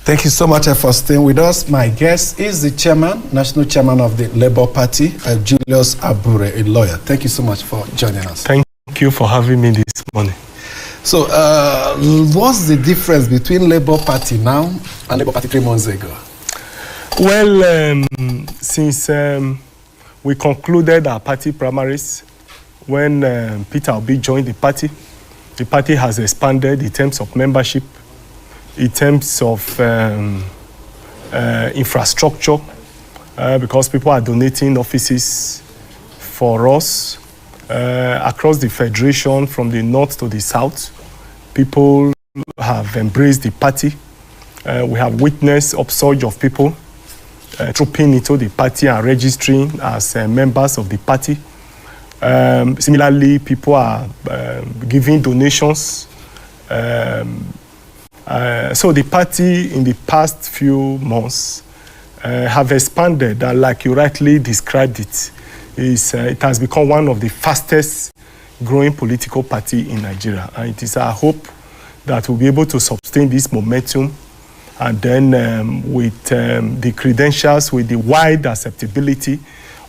Thank you so much for staying with us. My guest is the national chairman of the Labour Party, Julius Abure, a lawyer. Thank you so much for joining us. Thank you for having me this morning. So, what's the difference between Labour Party now and Labour Party 3 months ago? Well, since we concluded our party primaries, when Peter Obi joined the party has expanded in terms of membership, in terms of infrastructure, because people are donating offices for us across the federation, from the north to the south. People have embraced the party. We have witnessed an upsurge of people trooping into the party and registering as members of the party. Similarly, people are giving donations. So the party in the past few months have expanded, and like you rightly described it, it has become one of the fastest growing political party in Nigeria. And it is our hope that we'll be able to sustain this momentum, and then with the credentials, with the wide acceptability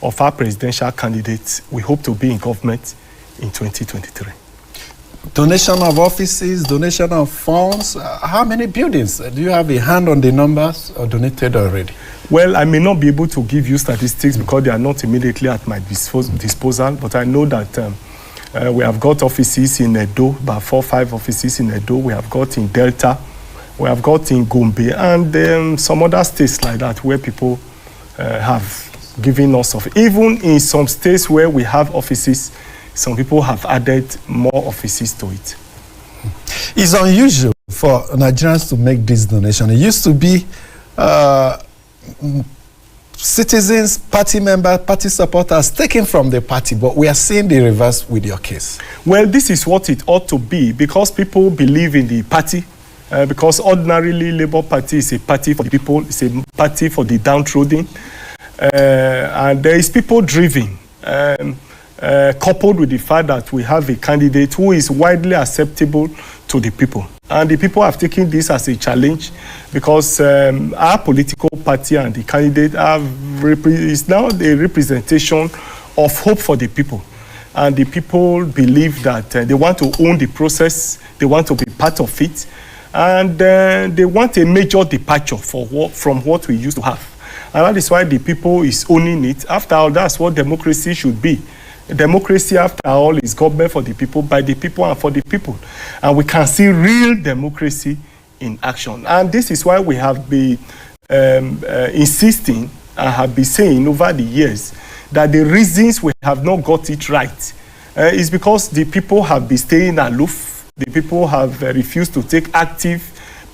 of our presidential candidates, we hope to be in government in 2023. Donation of offices, donation of funds. How many buildings? Do you have a hand on the numbers or donated already? Well, I may not be able to give you statistics because they are not immediately at my disposal, but I know that we have got offices in Edo, about 4 or 5 offices in Edo. We have got in Delta, we have got in Gombe, and some other states like that where people have given us office. Even in some states where we have offices, some people have added more offices to it. It's unusual for Nigerians to make this donation. It used to be citizens, party members, party supporters taken from the party, but we are seeing the reverse with your case. Well, this is what it ought to be, because people believe in the party, because ordinarily Labour Party is a party for the people, it's a party for the downtrodden, and there is people driven. Coupled with the fact that we have a candidate who is widely acceptable to the people. And the people have taken this as a challenge, because our political party and the candidate is now a representation of hope for the people. And the people believe that they want to own the process, they want to be part of it, and they want a major departure from what we used to have. And that is why the people is owning it. After all, that's what democracy should be. Democracy, after all, is government for the people, by the people, and for the people. And we can see real democracy in action. And this is why we have been insisting and have been saying over the years that the reasons we have not got it right is because the people have been staying aloof. The people have refused to take active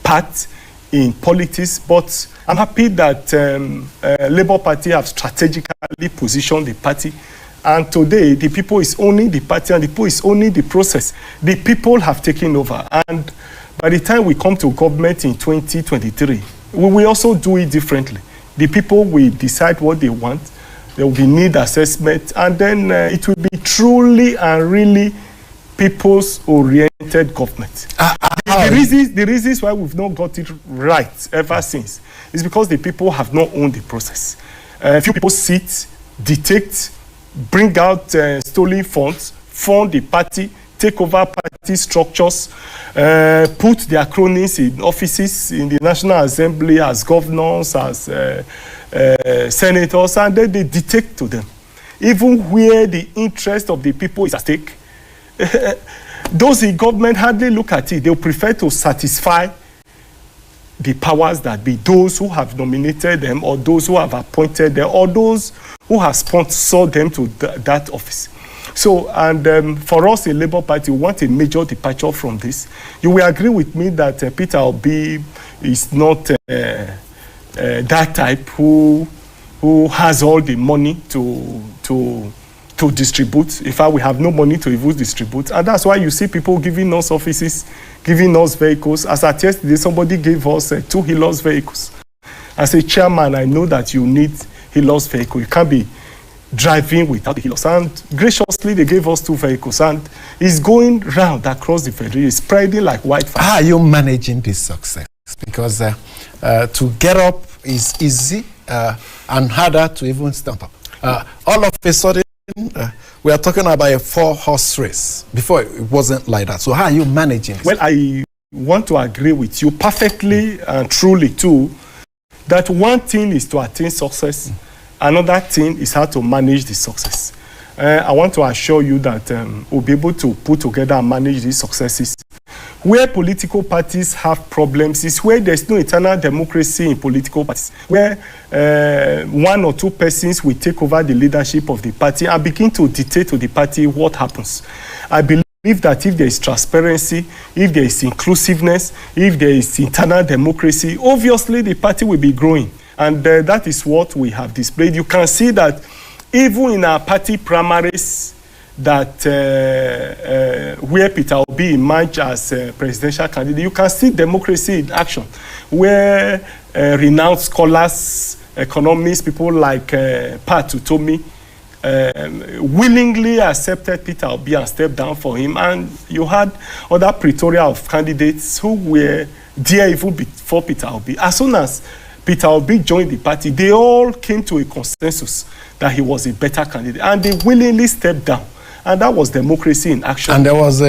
part in politics. But I'm happy that Labour Party have strategically positioned the party. And today, the people is owning the party, and the people is owning the process. The people have taken over. And by the time we come to government in 2023, we will also do it differently. The people will decide what they want. There will be need assessment. And then it will be truly and really people's-oriented government. The reasons why we've not got it right ever since is because the people have not owned the process. A few people sit, dictate, bring out stolen funds, fund the party, take over party structures, put their cronies in offices in the National Assembly as governors, as senators, and then they dictate to them. Even where the interest of the people is at stake, those in government hardly look at it. They'll prefer to satisfy the powers that be, those who have nominated them, or those who have appointed them, or those who have sponsored them to that office. So, and for us in Labour Party, we want a major departure from this. You will agree with me that Peter Obi is not that type who has all the money to distribute. In fact, we have no money to even distribute. And that's why you see people giving us offices, giving us vehicles. As at yesterday, somebody gave us 2 Hilux vehicles. As a chairman, I know that you need Hilux vehicle. You can't be driving without the Hilux. And graciously, they gave us 2 vehicles. And it's going round across the federation. It's spreading like wildfire. How are you managing this success? because to get up is easy and harder to even stand up. All of a sudden, we are talking about a 4-horse race. Before, it wasn't like that. So how are you managing this? Well, I want to agree with you perfectly and truly too, that one thing is to attain success, another thing is how to manage the success. I want to assure you that we'll be able to put together and manage these successes. Where political parties have problems is where there's no eternal democracy in political parties, where one or two persons will take over the leadership of the party and begin to dictate to the party what happens. I believe that if there is transparency, if there is inclusiveness, if there is internal democracy, obviously the party will be growing. And that is what we have displayed. You can see that even in our party primaries, that where Peter Obi emerged as a presidential candidate, you can see democracy in action, where renowned scholars, economists, people like Pat Utomi, willingly accepted Peter Obi and stepped down for him. And you had other plethora of candidates who were there even before Peter Obi. As soon as Peter Obi joined the party, they all came to a consensus that he was a better candidate, and they willingly stepped down. And that was democracy in action. And there was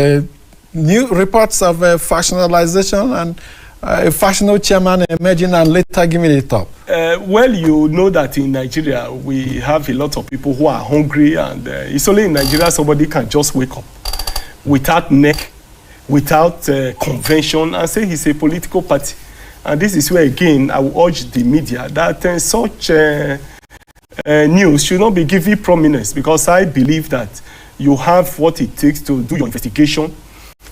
new reports of factionalization and a factional chairman emerging and later giving it up. Well, you know that in Nigeria, we have a lot of people who are hungry, and it's only in Nigeria somebody can just wake up without neck, without convention, and say he's a political party. And this is where, again, I will urge the media that such news should not be given prominence, because I believe that you have what it takes to do your investigation.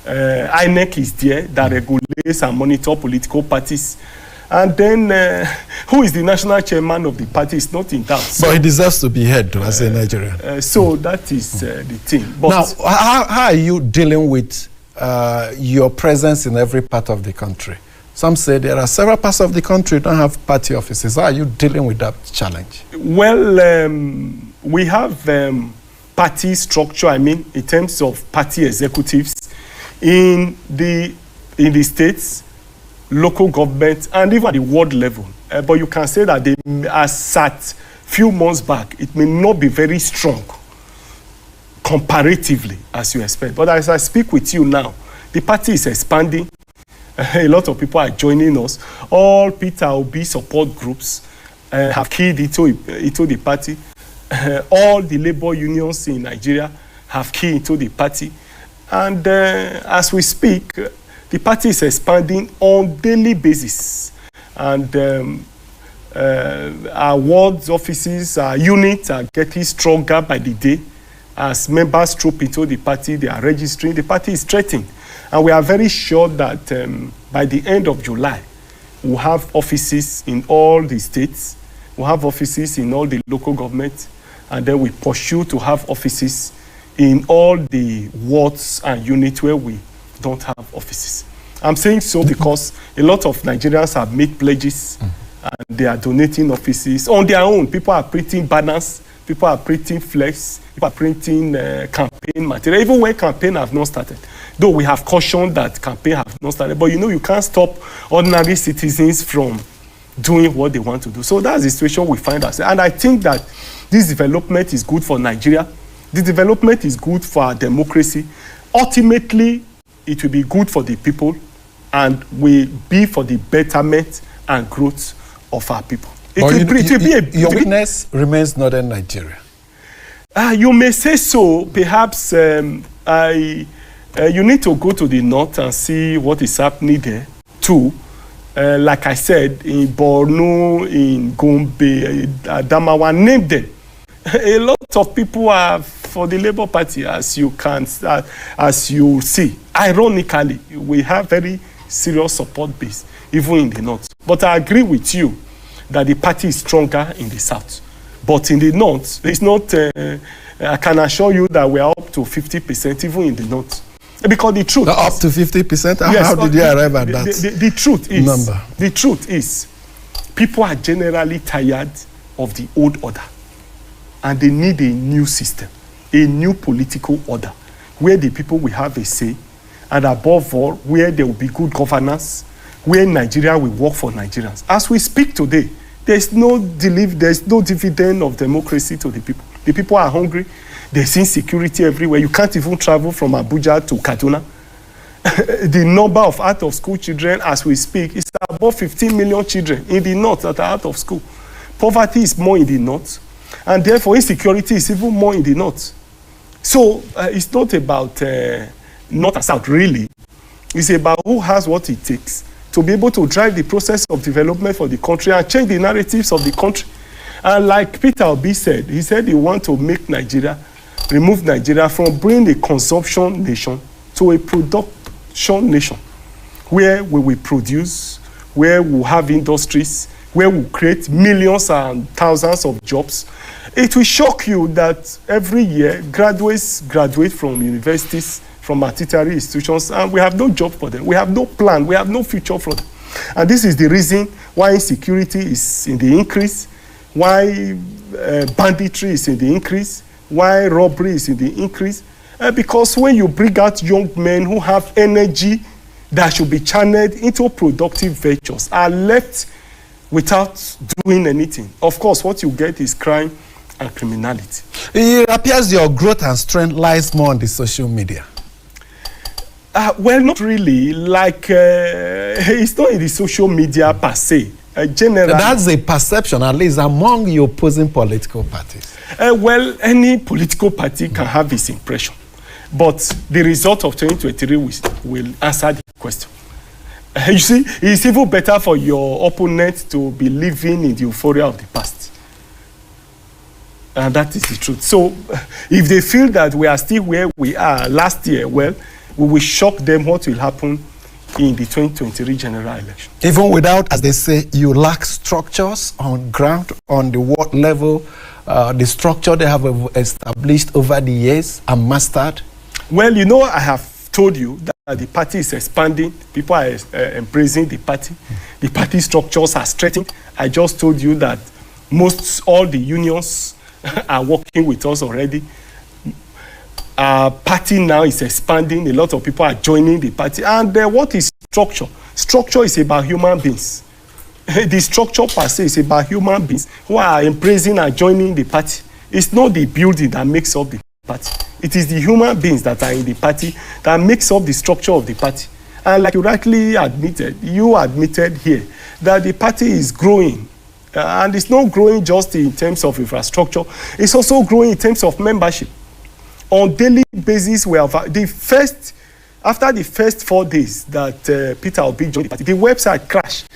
INEC is there that regulates and monitors political parties. And then, who is the national chairman of the party is not in doubt. So, but he deserves to be heard as a Nigerian. So that is the thing. But now, how are you dealing with your presence in every part of the country? Some say there are several parts of the country that don't have party offices. How are you dealing with that challenge? Well, we have party structure, in terms of party executives in the states, local government, and even at the world level. But you can say that they are sat few months back. It may not be very strong comparatively as you expect. But as I speak with you now, the party is expanding. A lot of people are joining us. All Peter Obi support groups have keyed into the party. All the labor unions in Nigeria have keyed into the party. And as we speak, the party is expanding on daily basis. And our wards offices, our units are getting stronger by the day. As members troop into the party, they are registering. The party is strengthening. And we are very sure that by the end of July, we'll have offices in all the states. We'll have offices in all the local governments. And then we pursue to have offices in all the wards and units where we don't have offices. I'm saying so because a lot of Nigerians have made pledges and they are donating offices on their own. People are printing banners, people are printing flags, people are printing campaign material, even when campaign have not started. Though we have cautioned that campaign have not started, but you can't stop ordinary citizens from doing what they want to do. So that's the situation we find ourselves. And I think that this development is good for Nigeria. This development is good for our democracy. Ultimately, it will be good for the people and will be for the betterment and growth of our people. Your witness remains northern Nigeria. You may say so. Perhaps you need to go to the north and see what is happening there too. Like I said, in Borno, in Gombe, Adamawa, name them. A lot of people are for the Labour Party, as you see. Ironically, we have very serious support base, even in the north. But I agree with you that the party is stronger in the south. But in the north, it's not. I can assure you that we are up to 50%, even in the north. Because the truth up to 50%? Yes, how did you arrive at that the truth is, number? The truth is, people are generally tired of the old order. And they need a new system, a new political order, where the people will have a say, and above all, where there will be good governance, where Nigeria will work for Nigerians. As we speak today, there's no dividend of democracy to the people. The people are hungry. There's insecurity everywhere. You can't even travel from Abuja to Kaduna. The number of out-of-school children as we speak is about 15 million children in the north that are out of school. Poverty is more in the north, and therefore insecurity is even more in the north. So it's not about north and south, really. It's about who has what it takes to be able to drive the process of development for the country and change the narratives of the country. And like Peter Obi said, he said he wants to make Nigeria, remove Nigeria from being a consumption nation to a production nation, where we will produce, where we will have industries, where we will create millions and thousands of jobs. It will shock you that every year graduates graduate from universities, from our tertiary institutions, and we have no job for them. We have no plan. We have no future for them. And this is the reason why insecurity is in the increase, why banditry is in the increase, why robbery is in the increase. Because when you bring out young men who have energy that should be channeled into productive ventures, are left without doing anything, of course, what you get is crime and criminality. It appears your growth and strength lies more on the social media. Well, not really. Like, it's not in the social media per se. Generally, that's a perception, at least among your opposing political parties. Well, any political party can have its impression. But the result of 2023 will answer the question. You see, it's even better for your opponent to be living in the euphoria of the past. And that is the truth. So, if they feel that we are still where we are last year, well, we will shock them what will happen in the 2023 general election. Even without, as they say, you lack structures on ground, on the ward level, the structure they have established over the years and mastered? Well, you know, I have told you that the party is expanding. People are embracing the party. The party structures are strengthening. I just told you that all the unions are working with us already. Our party now is expanding. A lot of people are joining the party. And what is structure? Structure is about human beings. The structure per se is about human beings who are embracing and joining the party. It's not the building that makes up the party. It is the human beings that are in the party that makes up the structure of the party. And like you rightly admitted, you admitted here that the party is growing. And it's not growing just in terms of infrastructure. It's also growing in terms of membership. On daily basis, we have after the first 4 days that Peter Obi joined the party, the website crashed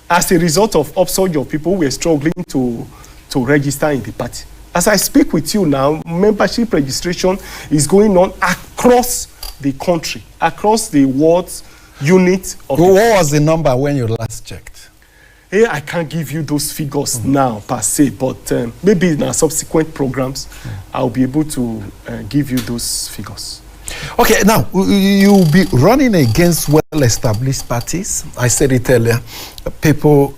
as a result of upsurge of people who were struggling to register in the party. As I speak with you now, membership registration is going on across the country, across the wards, units. What was the number when you last checked? Hey, I can't give you those figures now per se, but maybe in our subsequent programs, I'll be able to give you those figures. Okay, now, you'll be running against well-established parties. I said it earlier, people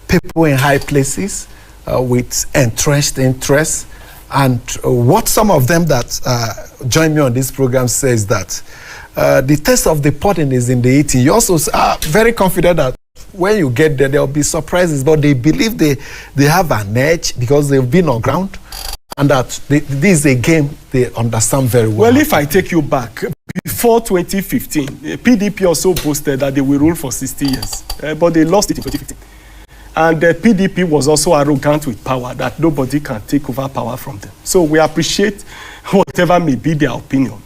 people in high places with entrenched interests. And what some of them that join me on this program says that the taste of the pudding is in the eating. You also are very confident that when you get there, there'll be surprises, but they believe they have an edge because they've been on ground, and that this is a game they understand very well. Well, if I take you back, before 2015, PDP also boasted that they will rule for 60 years, but they lost it in 2015. And the PDP was also arrogant with power, that nobody can take over power from them. So we appreciate whatever may be their opinion.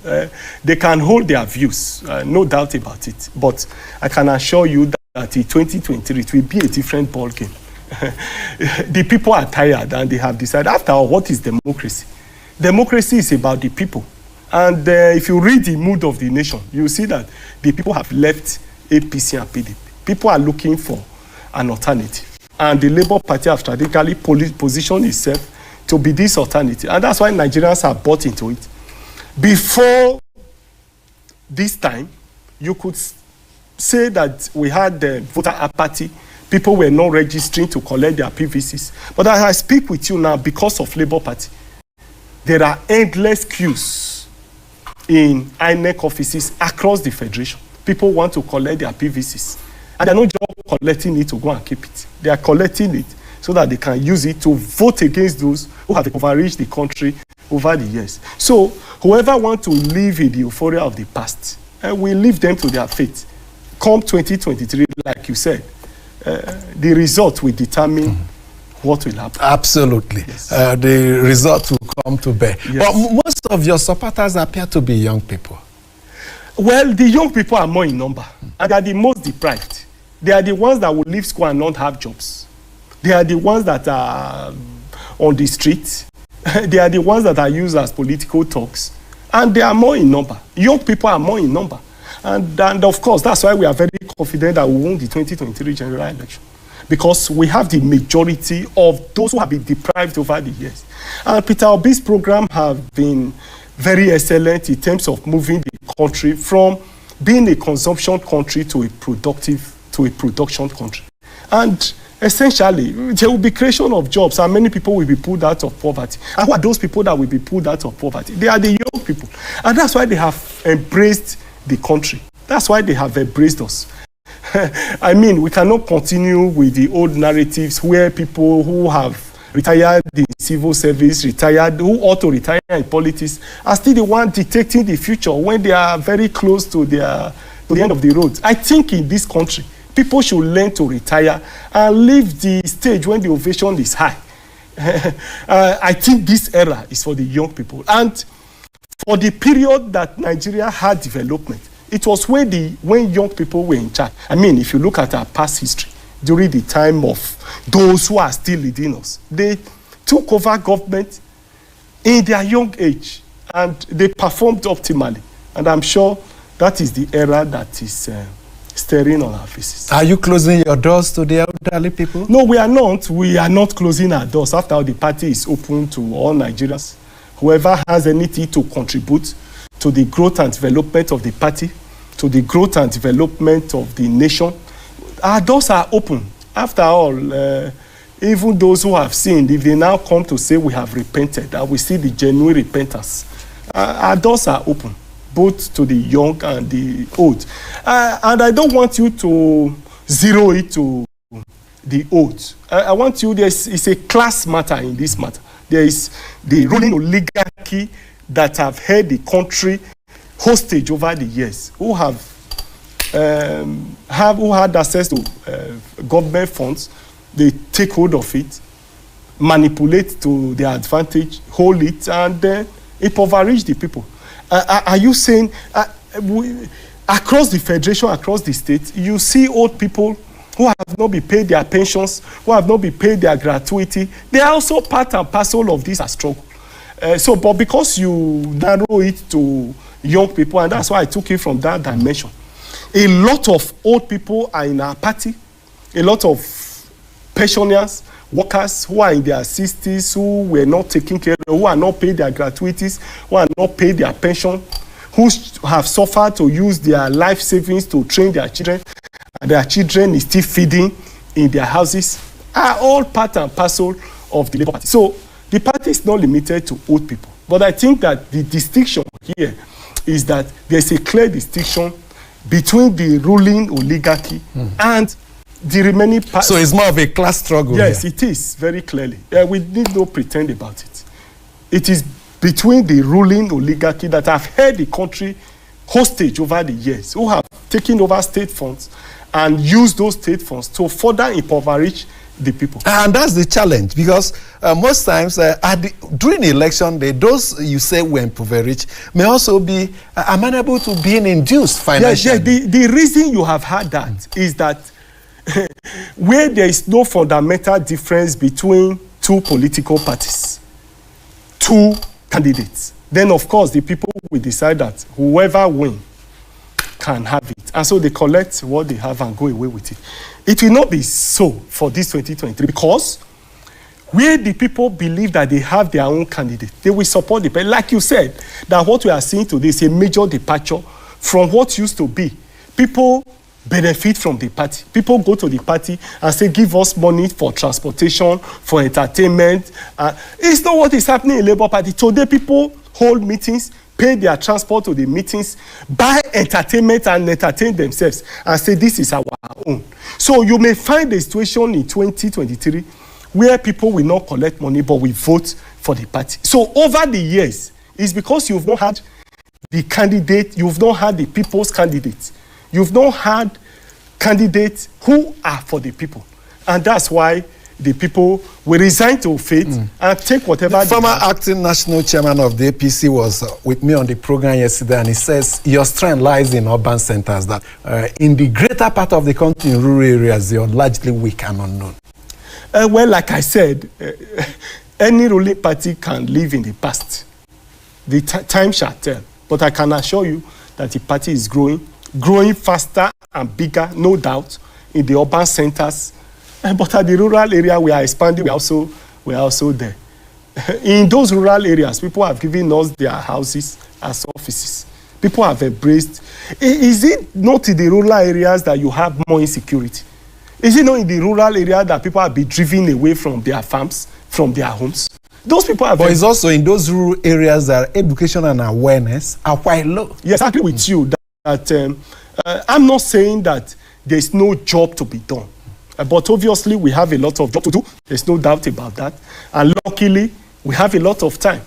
They can hold their views, no doubt about it. But I can assure you that in 2023, it will be a different ball game. The people are tired and they have decided, after all, what is democracy? Democracy is about the people. And if you read the mood of the nation, you will see that the people have left APC and PDP. People are looking for an alternative. And the Labour Party have strategically positioned itself to be this alternative. And that's why Nigerians have bought into it. Before this time, you could say that we had the voter apathy. People were not registering to collect their PVCs. But as I speak with you now, because of Labour Party, there are endless queues in INEC offices across the Federation. people want to collect their PVCs. And they're not just collecting it to go and keep it. They are collecting it so that they can use it to vote against those who have overreached the country over the years. So whoever wants to live in the euphoria of the past, we leave them to their fate. Come 2023, like you said, the result will determine what will happen. Absolutely. Yes. The result will come to bear. Yes. But most of your supporters appear to be young people. Well, the young people are more in number, and they are the most deprived. They are the ones that will leave school and not have jobs. They are the ones that are on the street. They are the ones that are used as political talks. And they are more in number. Young people are more in number. And of course, that's why we are very confident that we won the 2023 general election. Because we have the majority of those who have been deprived over the years. And Peter Obi's program have been very excellent in terms of moving the country from being a consumption country to a production country. And essentially, there will be creation of jobs and many people will be pulled out of poverty. And who are those people that will be pulled out of poverty? They are the young people. And that's why they have embraced the country. That's why they have embraced us. I mean, we cannot continue with the old narratives where people who have retired in civil service, who ought to retire in politics, are still the one dictating the future when they are very close to the end of the road. I think in this country, people should learn to retire and leave the stage when the ovation is high. I think this era is for the young people. And for the period that Nigeria had development, it was when young people were in charge. I mean, if you look at our past history, during the time of those who are still leading us, they took over government in their young age and they performed optimally. And I'm sure that is the era that is staring on our faces. Are you closing your doors to the elderly people? No, we are not. We are not closing our doors. After all, the party is open to all Nigerians. Whoever has anything to contribute to the growth and development of the party, to the growth and development of the nation, our doors are open. After all, even those who have sinned, if they now come to say we have repented, and we see the genuine repentance, our doors are open, both to the young and the old. And I don't want you to zero it to the old. I want you, it's a class matter in this matter. There is the ruling oligarchy that have held the country hostage over the years, who had access to government funds. They take hold of it, manipulate to their advantage, hold it, and then impoverish the people. Are you saying across the federation, across the state, you see old people who have not been paid their pensions, who have not been paid their gratuity? They are also part and parcel of this struggle. But because you narrow it to young people, and that's why I took it from that dimension. A lot of old people are in our party, a lot of pensioners, workers who are in their 60s, who were not taken care of, who are not paid their gratuities, who are not paid their pension, who have suffered to use their life savings to train their children, and their children is still feeding in their houses, are all part and parcel of the Labour Party. So the party is not limited to old people. But I think that the distinction here is that there's a clear distinction between the ruling oligarchy and the remaining parts. So it's more of a class struggle. Yes, here. it is, very clearly. We need no pretend about it. It is between the ruling oligarchy that have held the country hostage over the years, who have taken over state funds and used those state funds to further impoverish the people. And that's the challenge, because most times during election, those you say were impoverished may also be amenable to being induced financially. Yes, the reason you have had that is that where there is no fundamental difference between two political parties, two candidates, then of course the people will decide that whoever wins can have it. And so they collect what they have and go away with it. It will not be so for this 2023, because where the people believe that they have their own candidate, they will support the party. Like you said, that what we are seeing today is a major departure from what used to be. People benefit from the party. People go to the party and say, give us money for transportation, for entertainment. It's not what is happening in Labour Party. Today, people hold meetings pay their transport to the meetings, buy entertainment and entertain themselves, and say this is our own. So you may find a situation in 2023 where people will not collect money but will vote for the party. So over the years, it's because you've not had the candidate, you've not had the people's candidates. You've not had candidates who are for the people. And that's why the people will resign to faith and take whatever. The former acting national chairman of the APC was with me on the program yesterday, and he says your strength lies in urban centers, that in the greater part of the country, in rural areas, you're largely weak and unknown. Well, like I said, any ruling party can live in the past. The time shall tell. But I can assure you that the party is growing faster and bigger, no doubt, in the urban centers. But at the rural area, we are expanding. We are also there. In those rural areas, people have given us their houses as offices. People have embraced. Is it not in the rural areas that you have more insecurity? Is it not in the rural area that people have been driven away from their farms, from their homes? Those people have. But it's also in those rural areas that education and awareness are quite low. Yes, I agree with you that I'm not saying that there's no job to be done. But obviously, we have a lot of job to do. There's no doubt about that. And luckily, we have a lot of time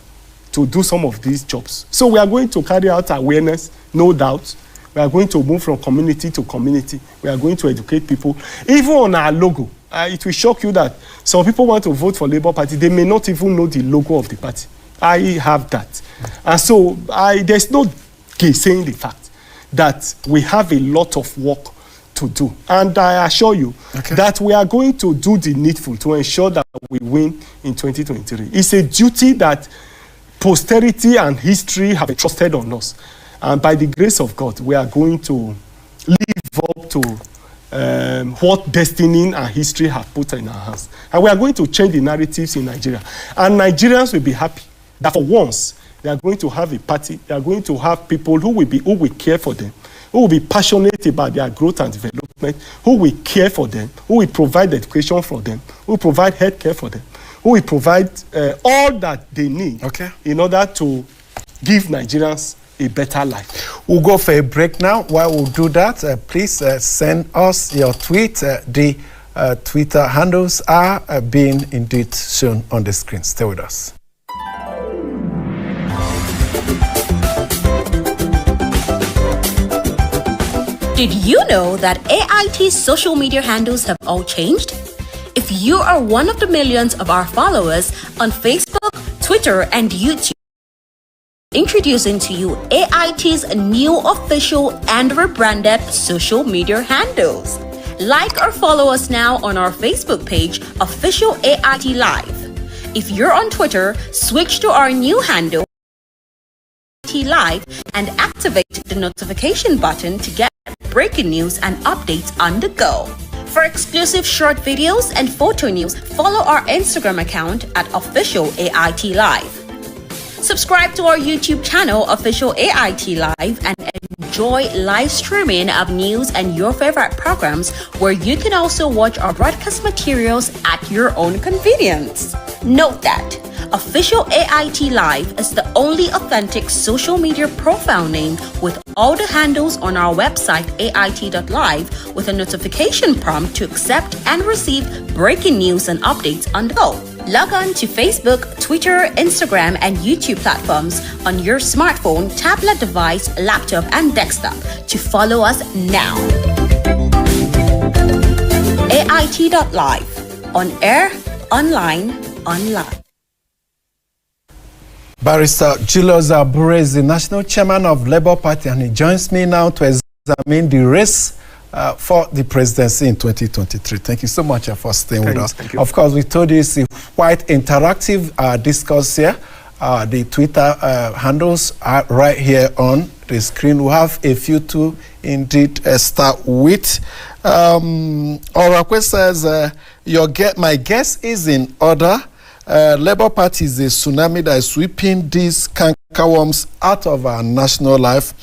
to do some of these jobs. So we are going to carry out awareness, no doubt. We are going to move from community to community. We are going to educate people. Even on our logo, it will shock you that some people want to vote for Labour Party. They may not even know the logo of the party. I have that. And so there's no saying the fact that we have a lot of work to do. And I assure you that we are going to do the needful to ensure that we win in 2023. It's a duty that posterity and history have entrusted on us. And by the grace of God, we are going to live up to what destiny and history have put in our hands. And we are going to change the narratives in Nigeria. And Nigerians will be happy that for once, they are going to have a party. They are going to have people who will care for them, who will be passionate about their growth and development, who will care for them, who will provide education for them, who will provide health care for them, who will provide all that they need in order to give Nigerians a better life. We'll go for a break now. While we'll do that, please send us your tweet. The Twitter handles are being indeed shown on the screen. Stay with us. Did you know that AIT's social media handles have all changed? If you are one of the millions of our followers on Facebook, Twitter, and YouTube, introducing to you AIT's new official and rebranded social media handles. Like or follow us now on our Facebook page, Official AIT Live. If you're on Twitter, switch to our new handle, AIT Live, and activate the notification button to get breaking news and updates on the go. For exclusive short videos and photo news, follow our Instagram account at Official AIT Live. Subscribe to our YouTube channel, Official AIT Live, and enjoy live streaming of news and your favorite programs, where you can also watch our broadcast materials at your own convenience. Note that Official AIT Live is the only authentic social media profile name with all the handles on our website ait.live, with a notification prompt to accept and receive breaking news and updates on the go. Log on to Facebook, Twitter, Instagram, and YouTube platforms on your smartphone, tablet device, laptop, and desktop to follow us now. AIT.live. On air, online, online. Barrister Julius Abure is the national chairman of Labour Party, and he joins me now to examine the race for the presidency in 2023. Thank you so much for staying with us. Thank you. Of course, we told you it's a quite interactive discourse here. The Twitter handles are right here on the screen. We have a few to indeed start with. Orakwe says, my guess is in order. Labour Party is a tsunami that is sweeping these cankerworms out of our national life.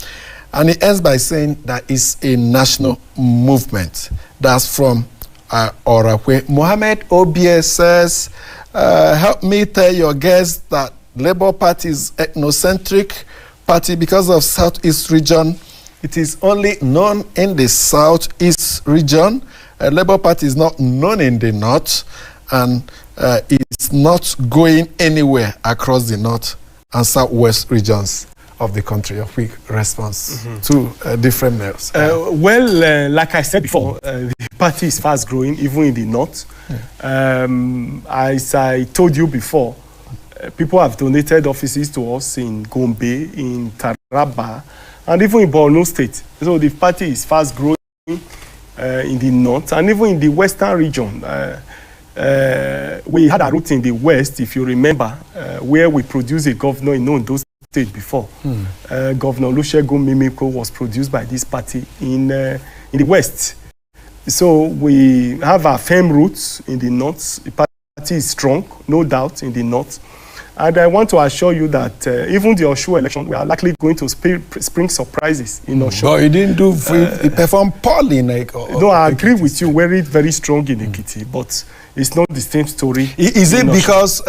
And it ends by saying that it's a national movement. That's from Orakwe. Mohammed Obie says, help me tell your guests that Labour Party is ethnocentric Party, because of Southeast region, it is only known in the Southeast region. Labour Party is not known in the North, and it's not going anywhere across the North and Southwest regions of the country. A quick response to different mails. Like I said before, the party is fast growing, even in the North. As I told you before, people have donated offices to us in Gombe, in Taraba, and even in Borno State. So the party is fast growing in the North, and even in the Western region. We had a route in the West, if you remember, where we produced a governor in Ondo State before. Governor Olusegun Mimiko was produced by this party in the West. So we have our firm roots in the North. The party is strong, no doubt, in the North. And I want to assure you that even the Oshu election, we are likely going to spring surprises in Oshu. But you didn't do, you performed poorly. No, I agree with you, very strong in Ekiti, but it's not the same story. Is it because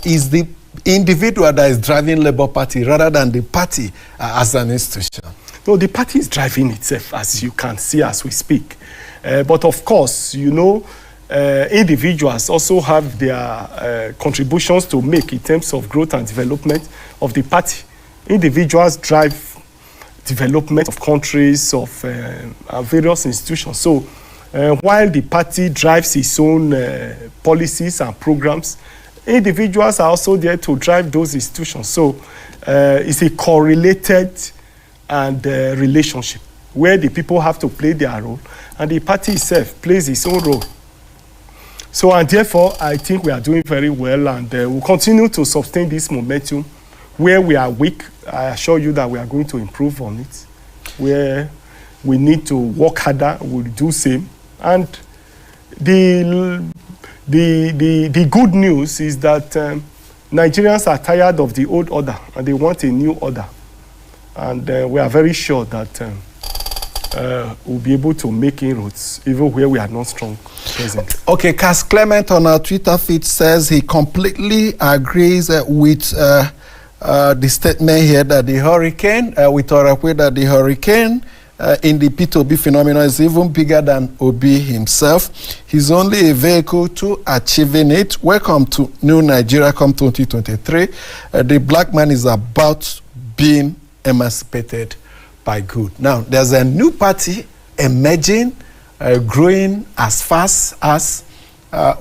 is the individual that is driving Labour Party rather than the party as an institution? No, the party is driving itself, as you can see as we speak. But of course, you know, individuals also have their contributions to make in terms of growth and development of the party. Individuals drive development of countries, of various institutions. So while the party drives its own policies and programs, individuals are also there to drive those institutions. So it's a correlated and relationship where the people have to play their role and the party itself plays its own role. So, and therefore, I think we are doing very well, and we'll continue to sustain this momentum. Where we are weak, I assure you that we are going to improve on it. Where we need to work harder, we'll do same. And the good news is that Nigerians are tired of the old order, and they want a new order. And we are very sure that we'll be able to make inroads, even where we are not strong presently. Okay, Cass Clement on our Twitter feed says he completely agrees with the statement here that the hurricane, with Orakwe, that the hurricane in the P2B phenomenon is even bigger than Obi himself. He's only a vehicle to achieving it. Welcome to New Nigeria come 2023. The black man is about being emancipated by good. Now, there's a new party emerging, growing as fast as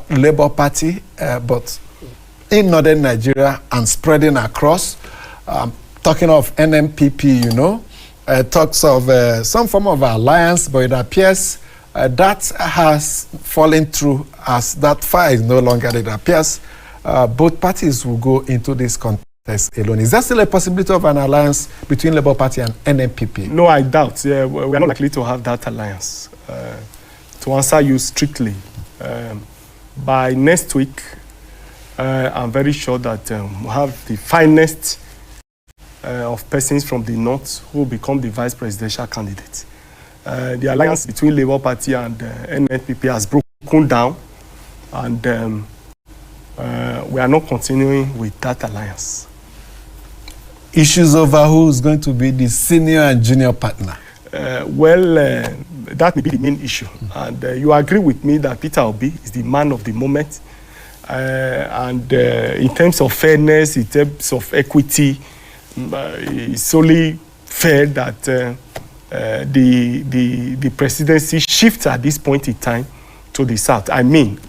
Labour Party, but in northern Nigeria and spreading across. Talking of NMPP, you know, talks of some form of alliance, but it appears that has fallen through as that fire is no longer. It appears both parties will go into this contest alone. Is there still a possibility of an alliance between Labour Party and NMPP? No, I doubt. We are not likely to have that alliance. To answer you strictly, by next week, I'm very sure that we'll have the finest of persons from the North who will become the vice presidential candidate. The alliance between Labour Party and NMPP has broken down, and we are not continuing with that alliance. Issues over who is going to be the senior and junior partner? That may be the main issue. And you agree with me that Peter Obi is the man of the moment. And in terms of fairness, in terms of equity, it's only fair that the presidency shifts at this point in time to the south. I mean,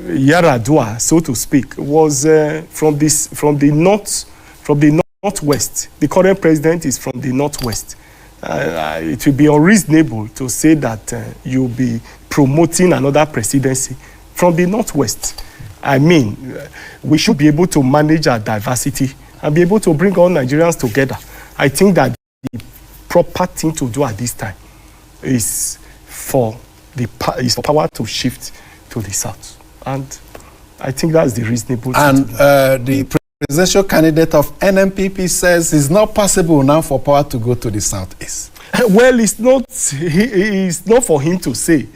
Yaradua, so to speak, was from the northwest. The current president is from the northwest. It will be unreasonable to say that you'll be promoting another presidency from the northwest. I mean, we should be able to manage our diversity and be able to bring all Nigerians together. I think that the proper thing to do at this time is for power to shift to the south. And I think that's the reasonable thing. And the presidential candidate of NMPP says it's not possible now for power to go to the southeast. Well, it's not for him to say.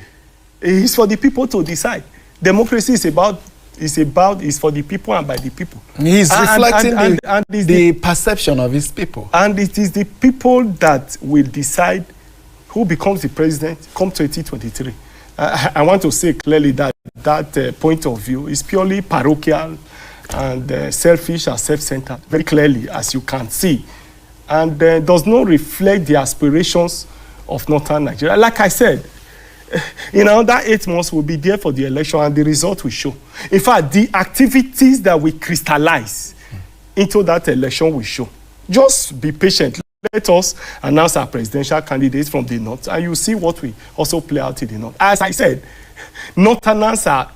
It's for the people to decide. Democracy is about It's for the people and by the people. He's reflecting the the perception of his people. And it is the people that will decide who becomes the president come 2023. I want to say clearly that point of view is purely parochial and selfish and self-centered, very clearly, as you can see, and does not reflect the aspirations of Northern Nigeria. Like I said, that 8 months will be there for the election and the result will show. In fact, the activities that we crystallize into that election will show. Just be patient. Let us announce our presidential candidates from the north, and you see what we also play out in the north. As I said, Northerners are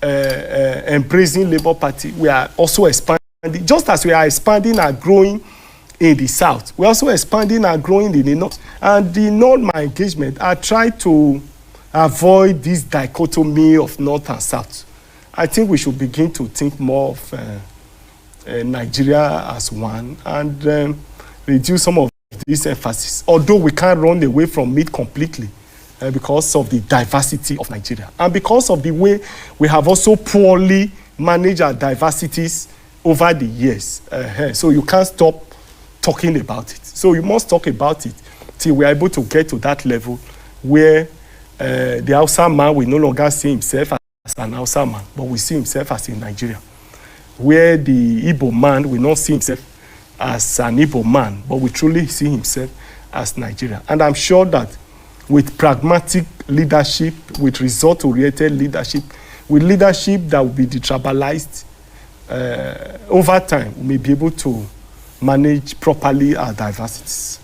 embracing Labour Party. We are also expanding, just as we are expanding and growing in the south. We're also expanding and growing in the north. And in all my engagement, I try to avoid this dichotomy of north and south. I think we should begin to think more of Nigeria as one and reduce some of this emphasis. Although we can't run away from it completely because of the diversity of Nigeria. And because of the way we have also poorly managed our diversities over the years. So you can't stop talking about it. So you must talk about it till we are able to get to that level where the Hausa man will no longer see himself as an Hausa man, but we see himself as a Nigerian. Where the Igbo man will not see himself as an Igbo man, but we truly see himself as Nigeria. And I'm sure that with pragmatic leadership, with result-oriented leadership, with leadership that will be detribalized, over time, we may be able to manage properly our diversities.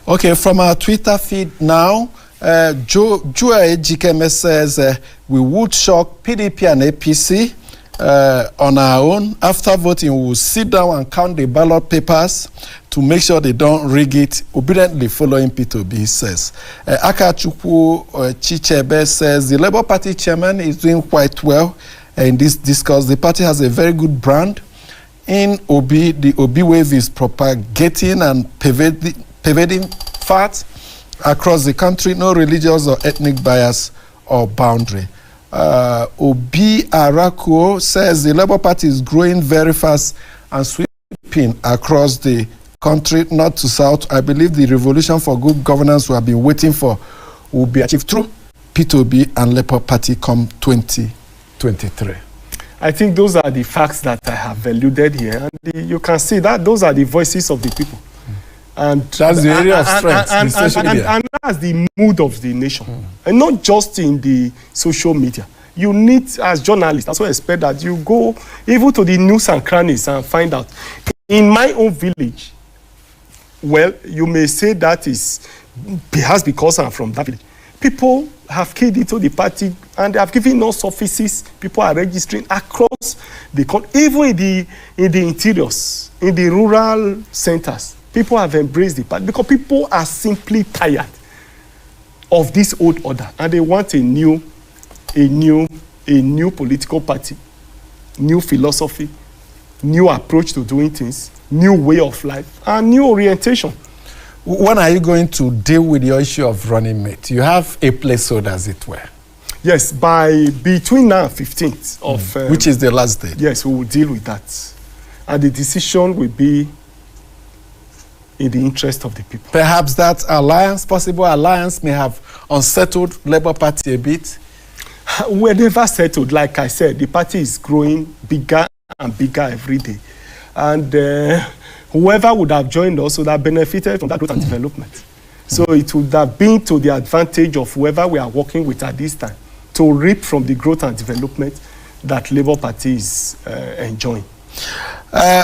Okay, from our Twitter feed now, Joe Ejikeme says we would shock PDP and APC on our own. After voting, we will sit down and count the ballot papers to make sure they don't rig it, obediently following P2B, he says. Akachukwu Chichebe says the Labour Party chairman is doing quite well in this discourse. The party has a very good brand. In Obi, the Obi wave is propagating and pervading fat across the country, no religious or ethnic bias or boundary. Obi Arakuo says the Labour Party is growing very fast and sweeping across the country, north to south. I believe the revolution for good governance we have been waiting for will be achieved through P2B and Labour Party come 2023. I think those are the facts that I have alluded here. And you can see that those are the voices of the people. And that's the area of strength, and that's the mood of the nation. And not just in the social media. You need, as journalists, also expect that you go even to the news and crannies and find out. In my own village, well, you may say that is perhaps because I'm from that village. People have keyed into the party and they have given us offices. People are registering across the country, even in the interiors, in the rural centers. People have embraced the party because people are simply tired of this old order and they want a new political party, new philosophy, new approach to doing things, new way of life, and new orientation. When are you going to deal with the issue of running mate? You have a placeholder, as it were. Yes, between now and 15th of... which is the last date. Yes, we will deal with that. And the decision will be in the interest of the people. Perhaps that possible alliance may have unsettled Labour Party a bit? We're never settled. Like I said, the party is growing bigger and bigger every day. And whoever would have joined us would have benefited from that growth and development. So it would have been to the advantage of whoever we are working with at this time to reap from the growth and development that Labour Party is enjoying.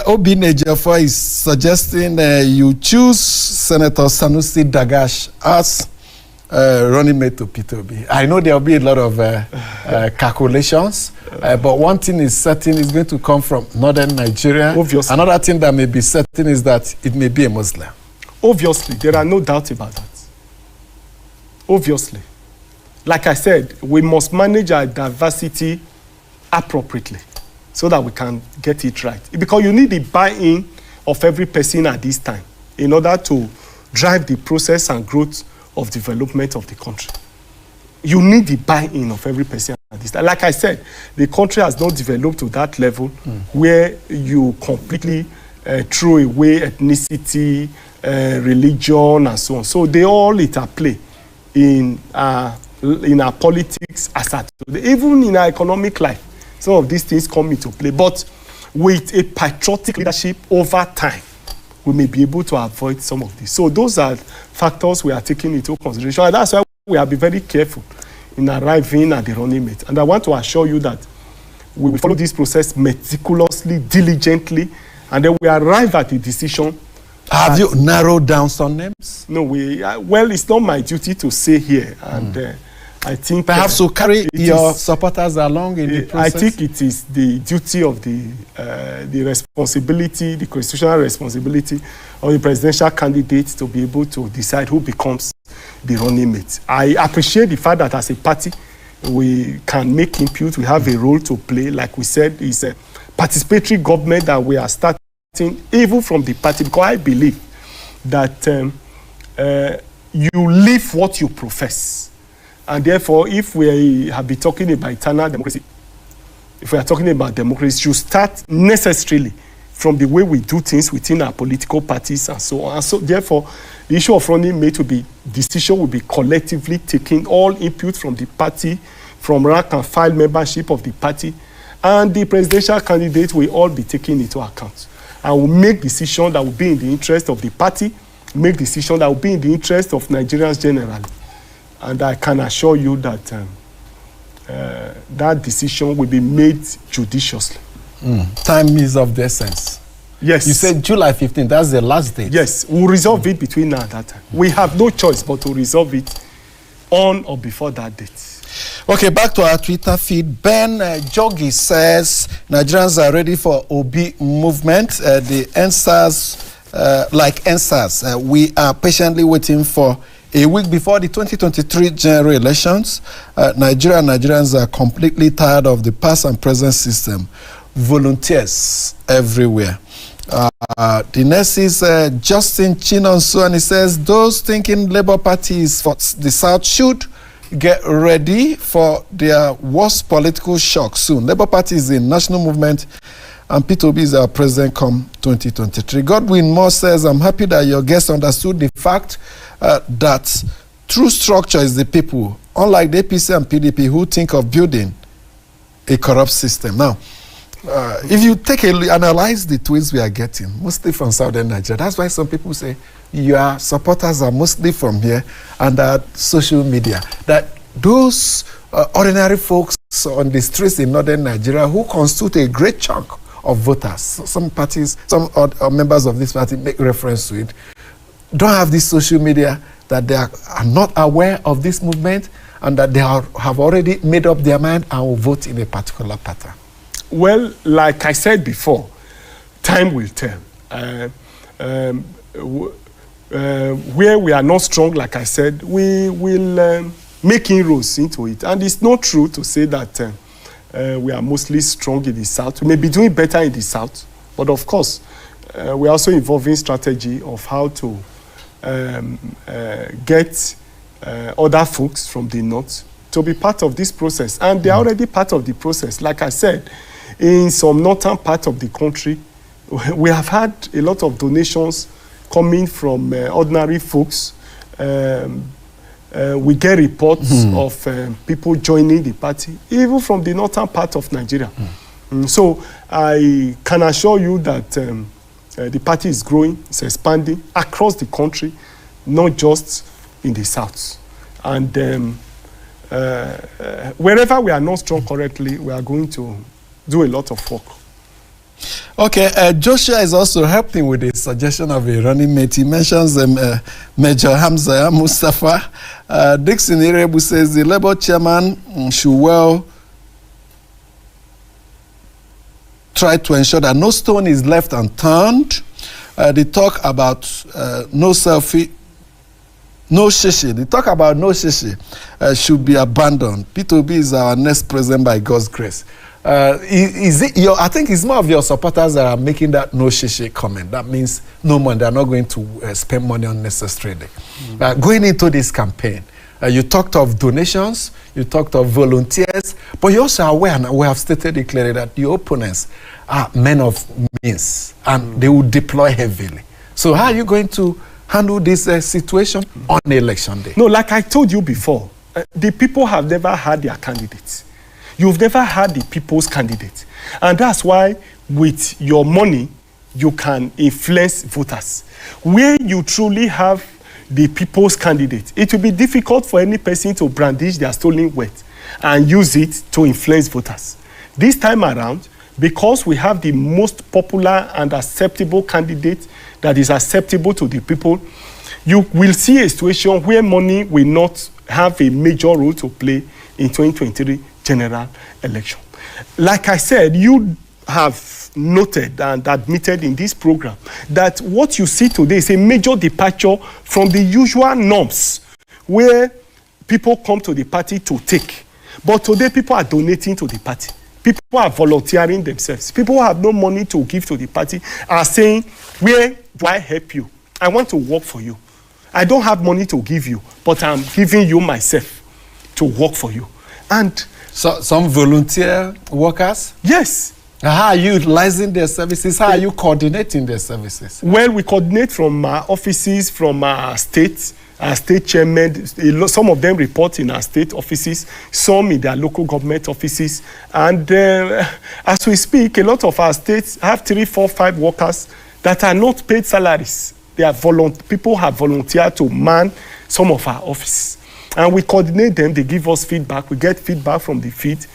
Obi Nejefo is suggesting you choose Senator Sanusi Dagash as running mate to P2B. I know there will be a lot of calculations, but one thing is certain, is going to come from northern Nigeria. Obviously. Another thing that may be certain is that it may be a Muslim. Obviously, there are no doubts about that. Obviously. Like I said, we must manage our diversity appropriately so that we can get it right. Because you need the buy-in of every person at this time in order to drive the process and growth of development of the country. You need the buy-in of every person this. Like I said, the country has not developed to that level where you completely throw away ethnicity, religion, and so on. So they all interplay in our politics as at today. Even in our economic life, some of these things come into play. But with a patriotic leadership over time, we may be able to avoid some of this. So those are factors we are taking into consideration. And that's why we have to be very careful in arriving at the running mate. And I want to assure you that we will follow this process meticulously, diligently, and then we arrive at a decision. Have you narrowed down some names? No, well, it's not my duty to say here. And I think perhaps to carry your supporters along in the process. I think it is the duty of the responsibility, the constitutional responsibility of the presidential candidate to be able to decide who becomes the running mate. I appreciate the fact that as a party, we can make input, we have a role to play. Like we said, it's a participatory government that we are starting even from the party, because I believe that you live what you profess. And therefore, if we have been talking about eternal democracy, if we are talking about democracy, you start necessarily from the way we do things within our political parties and so on. And so therefore, the issue of running mate will be, decision will be collectively taken, all input from the party, from rank and file membership of the party, and the presidential candidate will all be taken into account. And will make decisions that will be in the interest of the party, make decisions that will be in the interest of Nigerians generally. And I can assure you that that decision will be made judiciously. Time is of the essence. Yes. You said July 15th, that's the last date. Yes, we'll resolve it between now and that time. We have no choice but to resolve it on or before that date. Okay, back to our Twitter feed. Ben Jogi says Nigerians are ready for Obi movement. The NSAS, like NSAS, we are patiently waiting for a week before the 2023 general elections. Nigerians are completely tired of the past and present system. Volunteers everywhere. The next is Justin Chinonso, and he says those thinking Labour Party is for the South should get ready for their worst political shock soon. Labour Party is a national movement, and P2B is our president come 2023. Godwin Moore says, I'm happy that your guest understood the fact that true structure is the people, unlike the APC and PDP who think of building a corrupt system. Now, if you take analyze the tweets we are getting, mostly from Southern Nigeria, that's why some people say your supporters are mostly from here and social media. That those ordinary folks on the streets in Northern Nigeria who constitute a great chunk of voters, some parties, some members of this party make reference to it, don't have this social media, that they are not aware of this movement and that they have already made up their mind and will vote in a particular pattern. Well, like I said before, time will tell. Where we are not strong, like I said, we will make inroads into it. And it's not true to say that we are mostly strong in the South. We may be doing better in the South, but of course, we are also involving strategy of how to get other folks from the North to be part of this process. And they are already part of the process. Like I said, in some northern part of the country, we have had a lot of donations coming from ordinary folks. We get reports of people joining the party, even from the northern part of Nigeria. So I can assure you that the party is growing, it's expanding across the country, not just in the South. And wherever we are not strong correctly, we are going to do a lot of work. Okay, Joshua is also helping with the suggestion of a running mate. He mentions Major Hamza Mustafa. Dixon Irebu says the Labour chairman should well try to ensure that no stone is left unturned. They talk about no selfie, no shishi. The talk about no shishi should be abandoned. P2B is our next president by God's grace. I think it's more of your supporters that are making that no shishi comment. That means no money. They're not going to spend money unnecessarily. Going into this campaign, You talked of donations, you talked of volunteers, but you're also aware, and we have stated it clearly, that your opponents are men of means, and they will deploy heavily. So how are you going to handle this situation on election day? No, like I told you before, the people have never had their candidates. You've never had the people's candidate. And that's why with your money, you can influence voters. Where you truly have the people's candidate, it will be difficult for any person to brandish their stolen wealth and use it to influence voters. This time around, because we have the most popular and acceptable candidate that is acceptable to the people, you will see a situation where money will not have a major role to play in 2023 general election. Like I said, you have noted and admitted in this program that what you see today is a major departure from the usual norms where people come to the party to take. But today people are donating to the party. People are volunteering themselves. People who have no money to give to the party are saying, where do I help you? I want to work for you. I don't have money to give you, but I'm giving you myself to work for you. And so some volunteer workers? Yes. How are you utilizing their services? How are you coordinating their services? Well, we coordinate from our offices, from our state chairman. Some of them report in our state offices, some in their local government offices. And as we speak, a lot of our states have 3, 4, 5 workers that are not paid salaries. They are people have volunteered to man some of our offices. And we coordinate them, they give us feedback. We get feedback from the field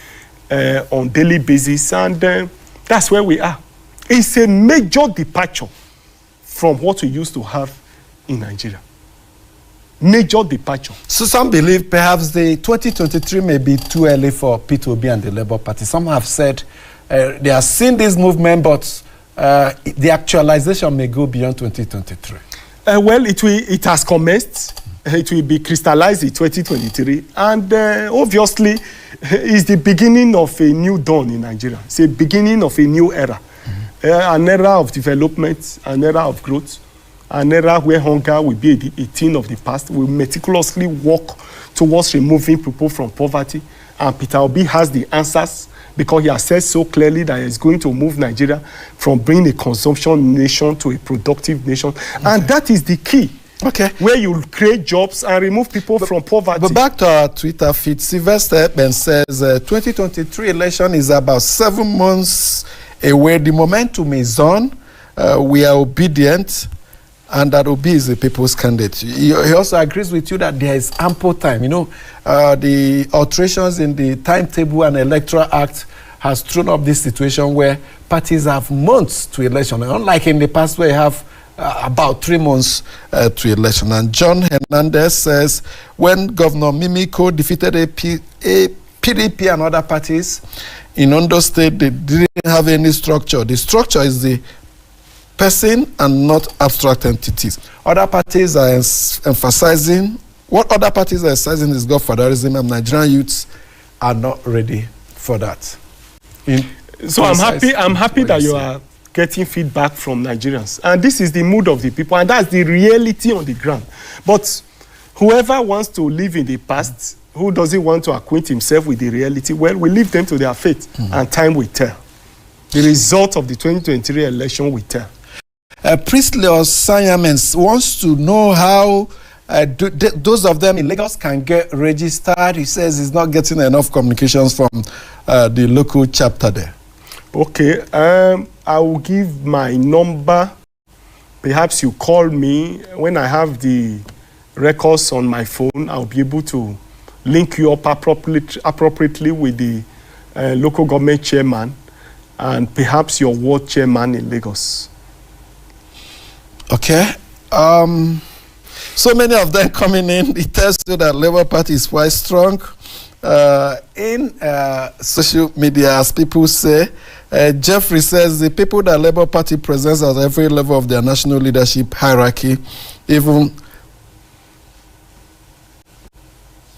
on daily basis, and that's where we are. It's a major departure from what we used to have in Nigeria. Major departure. So some believe perhaps the 2023 may be too early for P2B and the Labour Party. Some have said they have seen this movement, but the actualization may go beyond 2023. Well, it has commenced. It will be crystallized in 2023. And obviously, it's the beginning of a new dawn in Nigeria. It's the beginning of a new era. An era of development, an era of growth, an era where hunger will be a thing of the past. We meticulously work towards removing people from poverty. And Peter Obi has the answers, because he has said so clearly that he's going to move Nigeria from being a consumption nation to a productive nation. Okay. And that is the key. Okay. Where you create jobs and remove people from poverty. But back to our Twitter feed, Sylvester Eben says 2023 election is about 7 months away. The momentum is on. We are obedient, and that Obi is the people's candidate. He also agrees with you that there is ample time. You know, the alterations in the timetable and electoral act has thrown up this situation where parties have months to election, unlike in the past where you have about 3 months to election. And John Hernandez says, when Governor Mimiko defeated a PDP and other parties in Ondo State, they didn't have any structure. The structure is the person and not abstract entities. Other parties are emphasizing, what other parties are emphasizing is godfatherism, and Nigerian youths are not ready for that. So I'm happy that you are getting feedback from Nigerians. And this is the mood of the people, and that's the reality on the ground. But whoever wants to live in the past, who doesn't want to acquaint himself with the reality, well, we leave them to their fate, and time will tell. The result of the 2023 election will tell. Priestley or Sanyamens wants to know how those of them in Lagos can get registered. He says he's not getting enough communications from the local chapter there. Okay, I will give my number. Perhaps you call me. When I have the records on my phone, I'll be able to link you up appropriately with the local government chairman and perhaps your ward chairman in Lagos. Okay. So many of them coming in. It tells you that Labour Party is quite strong in social media, as people say. Jeffrey says the people that Labour Party presents at every level of their national leadership hierarchy, even...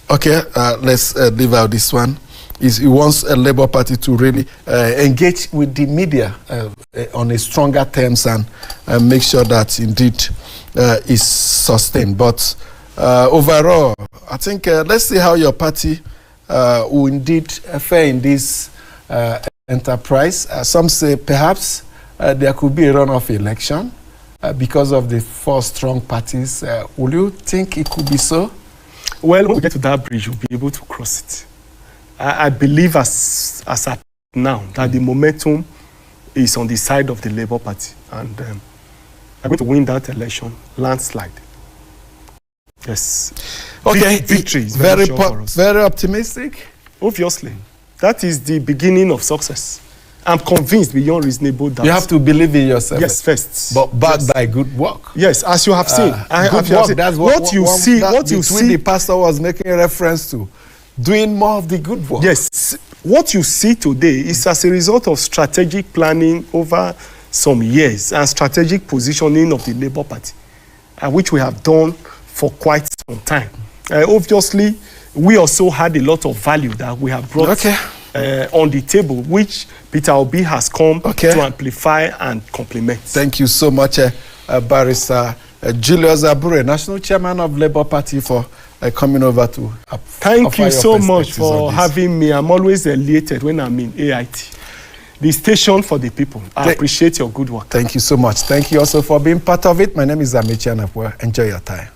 Okay, let's leave out this one. He wants a Labour Party to really engage with the media on a stronger terms and make sure that indeed is sustained. But overall, I think let's see how your party will indeed fare in this enterprise. Some say perhaps there could be a runoff election because of the 4 strong parties. Will you think it could be so? Well, when we get to that bridge, we'll be able to cross it. I believe as at now that the momentum is on the side of the Labour Party, and I'm going to win that election landslide. Yes. Okay. Victory is very sure for us. Very optimistic. Obviously, that is the beginning of success. I'm convinced beyond reasonable doubt. You have to believe in yourself. Yes, first. But backed by good work. Yes, as you have seen. Good work. That's what you see. The pastor was making reference to. Doing more of the good work. Yes. What you see today is as a result of strategic planning over some years and strategic positioning of the Labour Party, which we have done for quite some time. Obviously, we also had a lot of value that we have brought on the table, which Peter Obi has come to amplify and complement. Thank you so much, Barrister Julius Abure, National Chairman of Labour Party, for coming over to thank you so much for having me. I'm always elated when I'm in AIT, the station for the people. I appreciate your good work. Thank you so much. Thank you also for being part of it. My name is Amechi Anapwa. Enjoy your time.